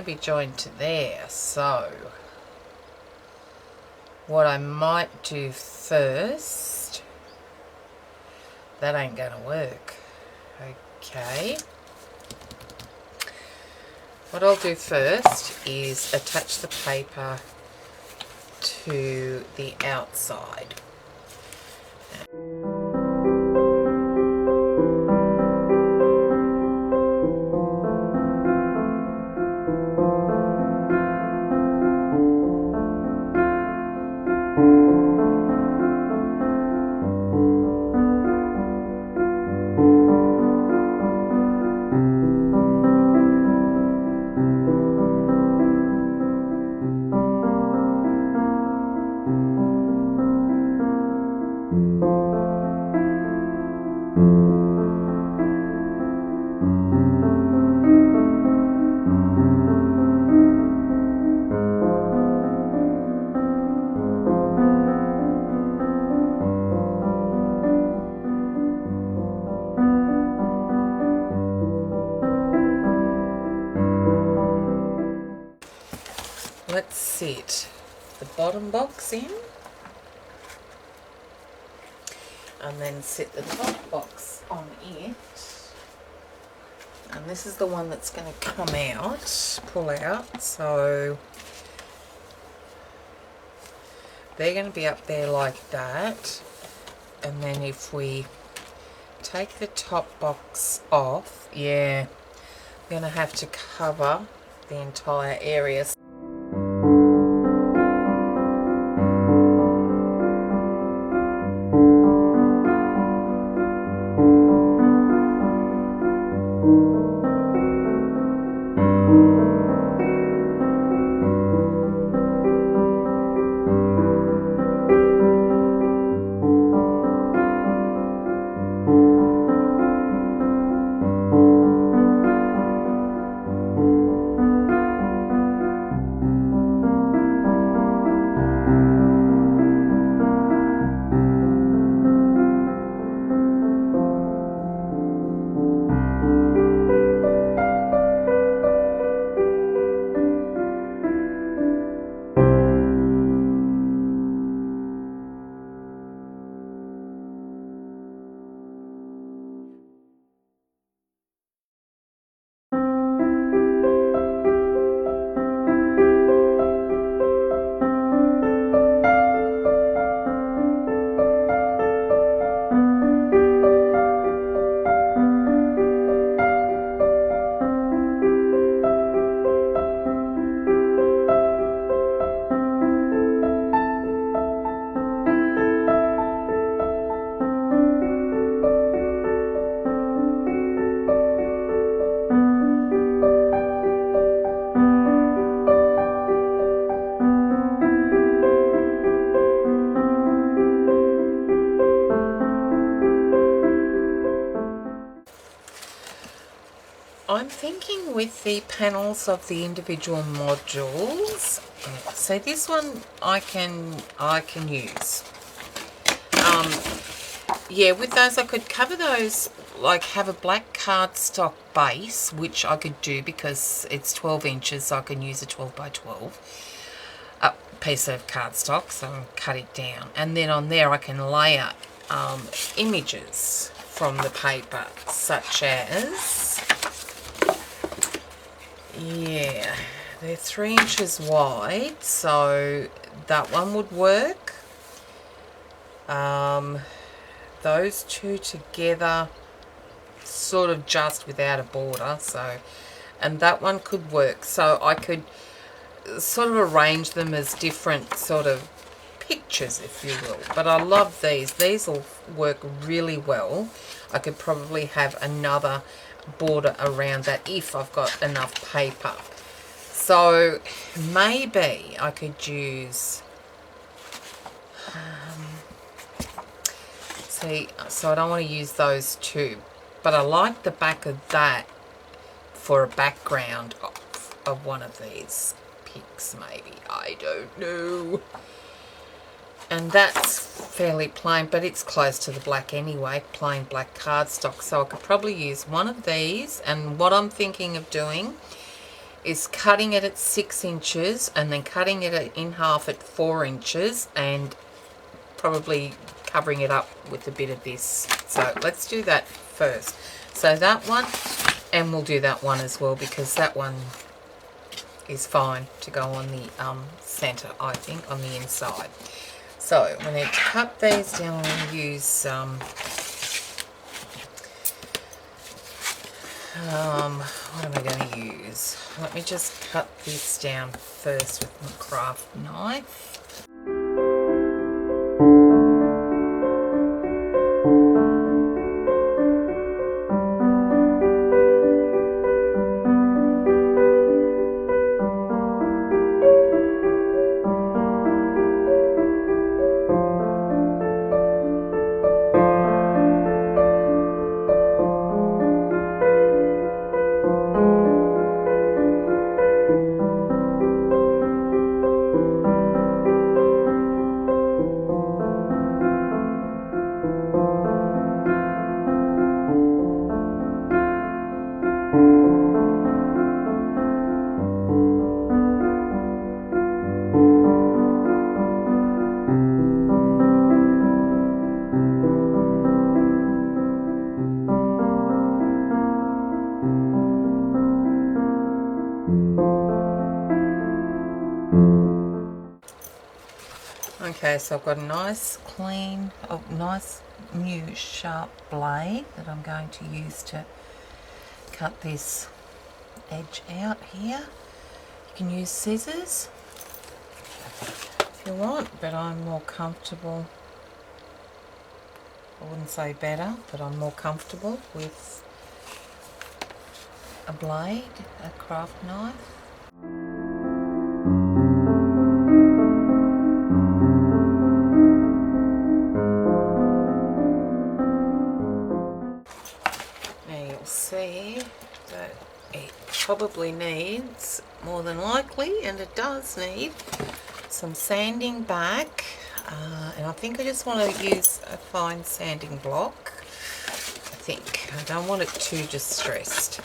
to be joined to there. So what I might do first, that ain't going to work. Okay. What I'll do first is attach the paper to the outside. Let's set the bottom box in and then set the top box on it, and this is the one that's going to come out, pull out, so they're going to be up there like that. And then if we take the top box off, yeah, we're going to have to cover the entire area. I'm thinking with the panels of the individual modules, so this one I can use. Yeah, with those I could cover those, like have a black cardstock base, which I could do because it's 12 inches, so I can use a 12 by 12 piece of cardstock, so I'll cut it down. And then on there I can layer images from the paper, such as, yeah, they're 3 inches wide, so that one would work. Those two together, sort of just without a border, so, and that one could work. So I could sort of arrange them as different sort of pictures, if you will. But I love these. These will work really well. I could probably have another border around that if I've got enough paper. So maybe I could use see, so I don't want to use those two, but I like the back of that for a background of one of these pics, maybe, I don't know. And that's fairly plain, but it's close to the black anyway, plain black cardstock. So I could probably use one of these, and what I'm thinking of doing is cutting it at 6 inches and then cutting it in half at 4 inches and probably covering it up with a bit of this. So let's do that first. So that one, and we'll do that one as well because that one is fine to go on the center, I think, on the inside. So I'm going to cut these down. I'm going to use what am I going to use? Let me just cut this down first with my craft knife. Okay, so I've got a nice clean, nice new sharp blade that I'm going to use to cut this edge out here. You can use scissors if you want, but I'm more comfortable. I wouldn't say better, but I'm more comfortable with a blade, a craft knife. See that it probably needs, more than likely, and it does need some sanding back, and I think I just want to use a fine sanding block. I don't want it too distressed,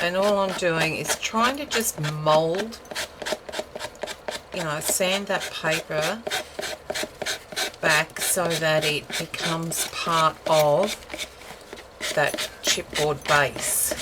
and all I'm doing is trying to just mold, sand that paper back so that it becomes part of that chipboard base.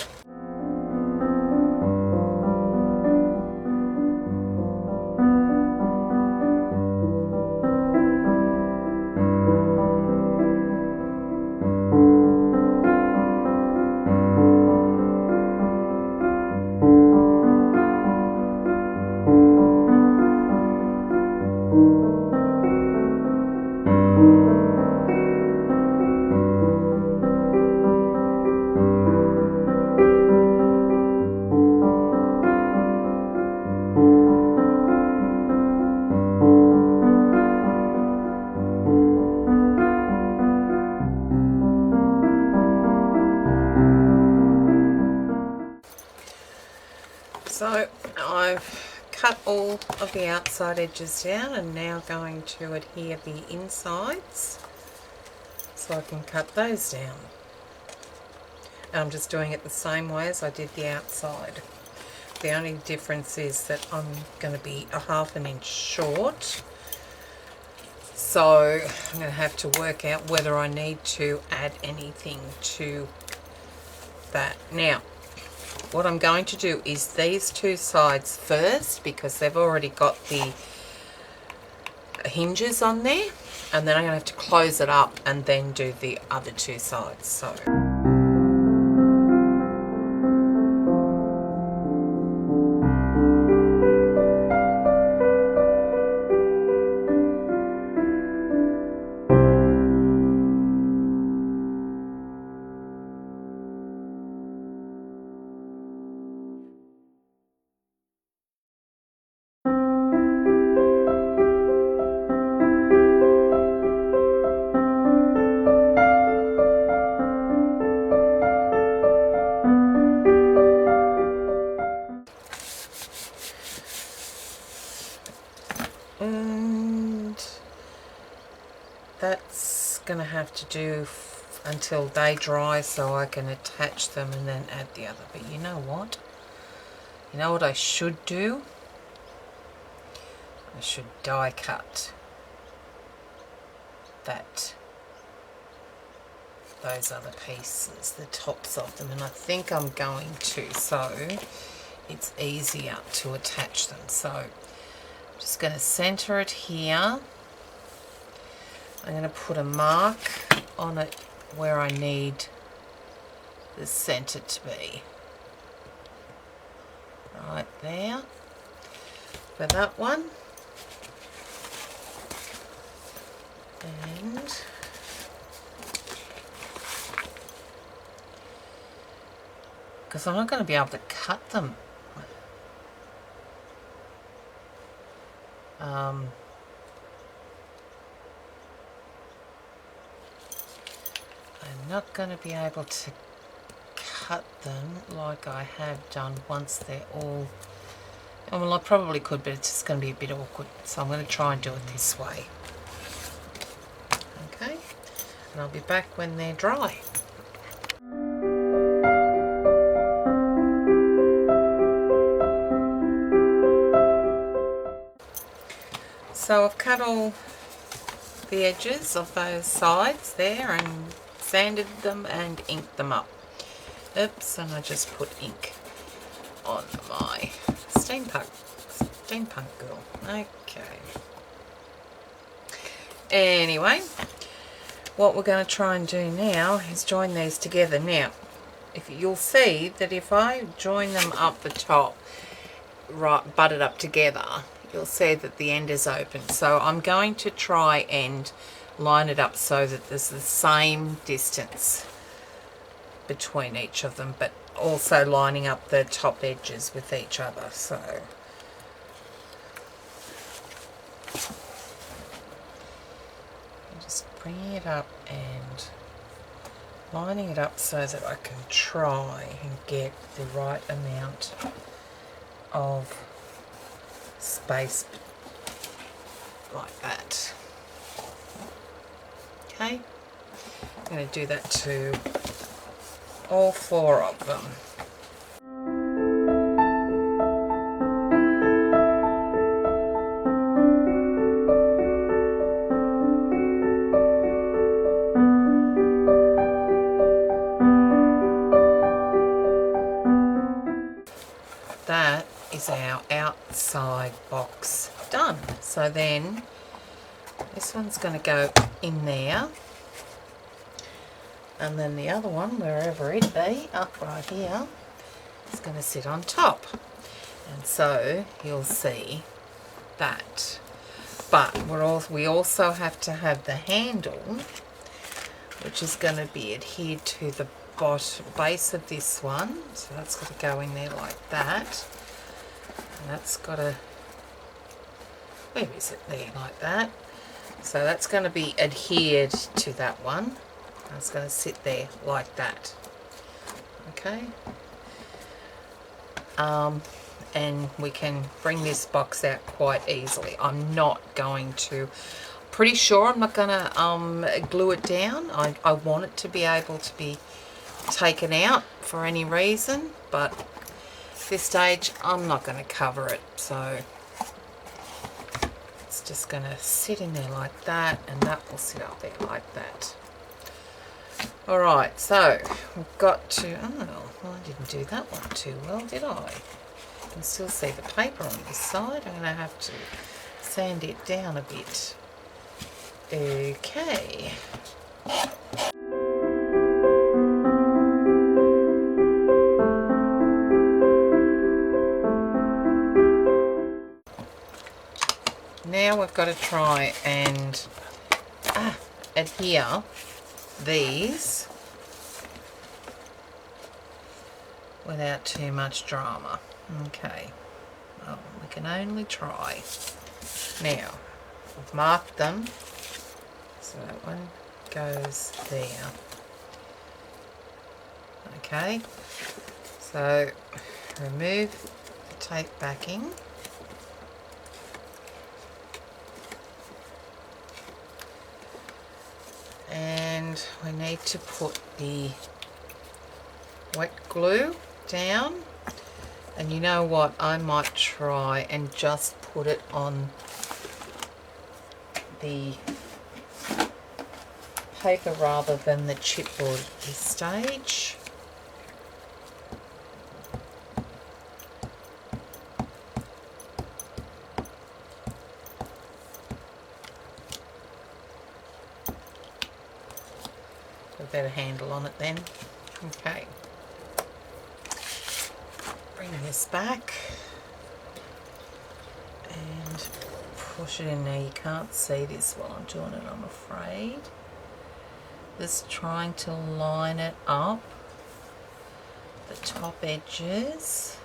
So I've cut all of the outside edges down and now going to adhere the insides so I can cut those down. And I'm just doing it the same way as I did the outside. The only difference is that I'm going to be a ½ an inch short, so I'm going to have to work out whether I need to add anything to that. Now, what I'm going to do is these two sides first because they've already got the hinges on there, and then I'm going to have to close it up and then do the other two sides. So that's going to have to do until they dry so I can attach them and then add the other. But you know what? You know what I should do? I should die cut those other pieces, the tops of them, and I think I'm going to, so it's easier to attach them. So I'm just going to center it here. I'm going to put a mark on it where I need the center to be. Right there for that one. And because I'm not going to be able to cut them. I'm not going to be able to cut them like I have done once they're all... Well, I probably could, but it's just going to be a bit awkward. So I'm going to try and do it this way. Okay, and I'll be back when they're dry. So I've cut all the edges of those sides there and sanded them and inked them up. Oops, and I just put ink on my steampunk girl. Okay. Anyway, what we're going to try and do now is join these together. Now, you'll see that if I join them up the top, right, butted up together, you'll see that the end is open. So I'm going to try and line it up so that there's the same distance between each of them, but also lining up the top edges with each other. So I'm just bringing it up and lining it up so that I can try and get the right amount of space like that. Okay, I'm going to do that to all 4 of them. That is our outside box done. So then this one's going to go in there, and then the other one, wherever it be, up right here, is going to sit on top. And so you'll see that. But we also have to have the handle, which is going to be adhered to the base of this one. So that's got to go in there like that. And that's got to, where is it? There, like that. So that's going to be adhered to that one. It's going to sit there like that. Okay. And we can bring this box out quite easily. I'm not going to, pretty sure I'm not going to glue it down. I want it to be able to be taken out for any reason, but at this stage I'm not going to cover it. So it's just going to sit in there like that, and that will sit up there like that. Alright, so we've got to, oh, well, I didn't do that one too well, did I? You can still see the paper on this side. I'm going to have to sand it down a bit. Okay. Now we've got to try and adhere these without too much drama. Okay, well, we can only try. Now, I've marked them, so that one goes there. Okay, so remove the tape backing. And we need to put the wet glue down. And you know what, I might try and just put it on the paper rather than the chipboard at this stage. A better handle on it then. Okay. Bring this back and push it in there. You can't see this while I'm doing it, I'm afraid. Just trying to line it up, the top edges,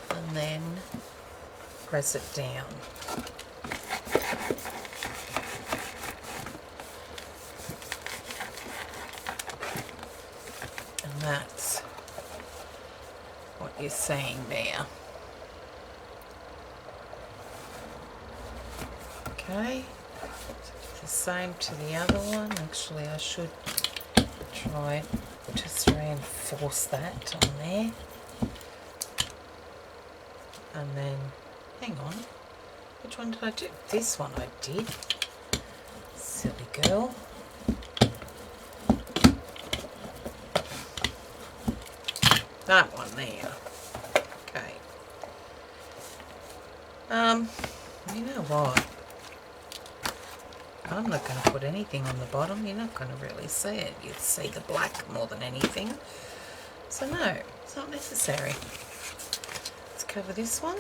and then press it down. And that's what you're seeing there. Okay, the same to the other one. Actually, I should try just reinforce that on there. And then, hang on, which one did I do? This one I did. Silly girl. That one there. Okay. You know what? I'm not going to put anything on the bottom. You're not going to really see it. You'll see the black more than anything. So no, it's not necessary. Let's cover this one.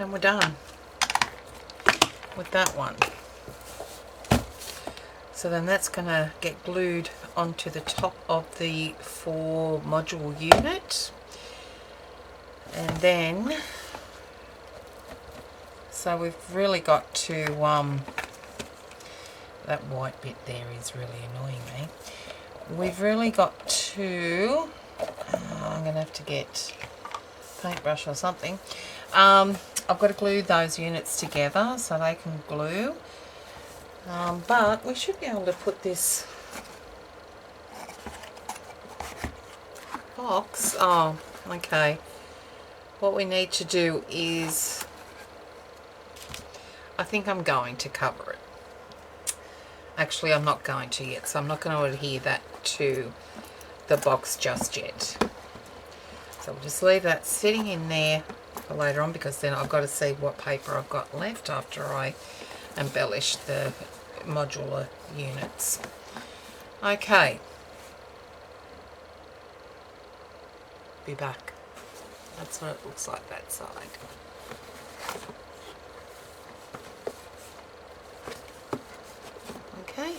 And we're done with that one. So then that's going to get glued onto the top of the 4 module unit. And then, so we've really got to, that white bit there is really annoying me. We've really got to, I'm going to have to get a paintbrush or something. I've got to glue those units together so they can glue. But we should be able to put this box, oh, okay. What we need to do is, I think I'm going to cover it. Actually, I'm not going to yet, so I'm not going to adhere that to the box just yet. So we'll just leave that sitting in there for later on, because then I've got to see what paper I've got left after I embellish the modular units. Okay. Be back. That's what it looks like that side. Okay.